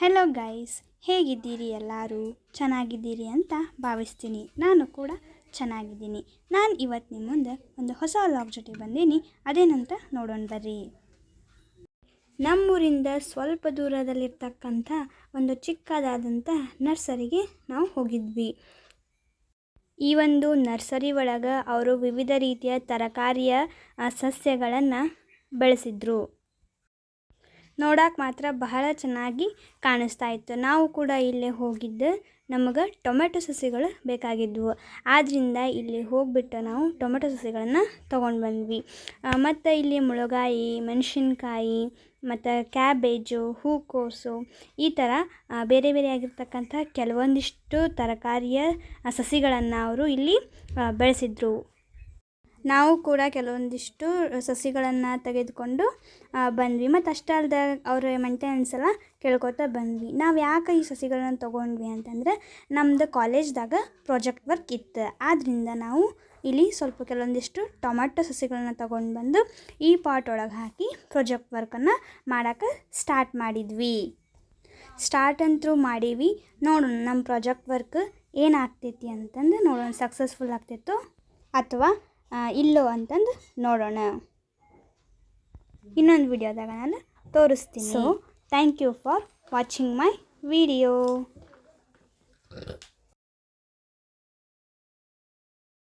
Hello guys, ಹೇಗಿದ್ದೀರಿ? ಎಲ್ಲರೂ ಚೆನ್ನಾಗಿದ್ದೀರಿ ಅಂತ ಭಾವಿಸ್ತೀನಿ. ನಾನು ಕೂಡ ಚೆನ್ನಾಗಿದ್ದೀನಿ. ನಾನು ಇವತ್ತು ನಿಮ್ಮ ಮುಂದೆ ಒಂದು ಹೊಸ ವ್ಲಾಗ್ ಜೊತೆ ಬಂದೀನಿ. ಅದೇನಂತ ನೋಡೋಣ ಬರ್ರಿ. ನಮ್ಮೂರಿಂದ ಸ್ವಲ್ಪ ದೂರದಲ್ಲಿರ್ತಕ್ಕಂಥ ಒಂದು ಚಿಕ್ಕದಾದಂಥ ನರ್ಸರಿಗೆ ನಾವು ಹೋಗಿದ್ವಿ. ಈ ಒಂದು ನರ್ಸರಿ ಒಳಗೆ ಅವರು ವಿವಿಧ ರೀತಿಯ ತರಕಾರಿಯ ಸಸ್ಯಗಳನ್ನು ಬೆಳೆಸಿದ್ರು. ನೋಡಕ್ಕೆ ಮಾತ್ರ ಬಹಳ ಚೆನ್ನಾಗಿ ಕಾಣಿಸ್ತಾ ಇತ್ತು. ನಾವು ಕೂಡ ಇಲ್ಲೇ ಹೋಗಿದ್ದು ನಮಗೆ ಟೊಮೆಟೊ ಸಸಿಗಳು ಬೇಕಾಗಿದ್ವು. ಆದ್ದರಿಂದ ಇಲ್ಲಿ ಹೋಗಿಬಿಟ್ಟು ನಾವು ಟೊಮೆಟೊ ಸಸಿಗಳನ್ನು ತೊಗೊಂಡು ಬಂದ್ವಿ. ಮತ್ತು ಇಲ್ಲಿ ಮುಳಗಾಯಿ, ಮೆಣಸಿನ್ಕಾಯಿ ಮತ್ತು ಕ್ಯಾಬೇಜು, ಹೂಕೋಸು ಈ ಥರ ಬೇರೆ ಬೇರೆ ಆಗಿರ್ತಕ್ಕಂಥ ಕೆಲವೊಂದಿಷ್ಟು ತರಕಾರಿಯ ಸಸಿಗಳನ್ನು ಅವರು ಇಲ್ಲಿ ಬೆಳೆಸಿದ್ರು. ನಾವು ಕೂಡ ಕೆಲವೊಂದಿಷ್ಟು ಸಸಿಗಳನ್ನು ತೆಗೆದುಕೊಂಡು ಬಂದ್ವಿ. ಮತ್ತು ಅಷ್ಟೇ ಅಲ್ಲದೆ ಅವರ ಮೇಂಟೆನೆನ್ಸ್ ಎಲ್ಲ ಕೇಳ್ಕೊತಾ ಬಂದ್ವಿ. ನಾವು ಯಾಕೆ ಈ ಸಸಿಗಳನ್ನು ತೊಗೊಂಡ್ವಿ ಅಂತಂದರೆ ನಮ್ಮದು ಕಾಲೇಜ್ದಾಗ ಪ್ರಾಜೆಕ್ಟ್ ವರ್ಕ್ ಇತ್ತು. ಆದ್ದರಿಂದ ನಾವು ಇಲ್ಲಿ ಸ್ವಲ್ಪ ಕೆಲವೊಂದಿಷ್ಟು ಟೊಮೆಟೊ ಸಸಿಗಳನ್ನ ತೊಗೊಂಡು ಬಂದು ಈ ಪಾಟ್ ಒಳಗೆ ಹಾಕಿ ಪ್ರಾಜೆಕ್ಟ್ ವರ್ಕನ್ನು ಮಾಡೋಕ್ಕೆ ಸ್ಟಾರ್ಟ್ ಮಾಡಿದ್ವಿ. ಸ್ಟಾರ್ಟ್ ಅಂತೂ ಮಾಡೀವಿ. ನೋಡೋಣ ನಮ್ಮ ಪ್ರಾಜೆಕ್ಟ್ ವರ್ಕ್ ಏನಾಗ್ತೈತಿ ಅಂತಂದು ನೋಡೋಣ. ಸಕ್ಸಸ್ಫುಲ್ ಆಗ್ತಿತ್ತು ಅಥವಾ ಇಲ್ಲೋ ಅಂತಂದು ನೋಡೋಣ. ಇನ್ನೊಂದು ವಿಡಿಯೋದಾಗ ನಾನು ತೋರಿಸ್ತೀನಿ. So thank you for watching my video.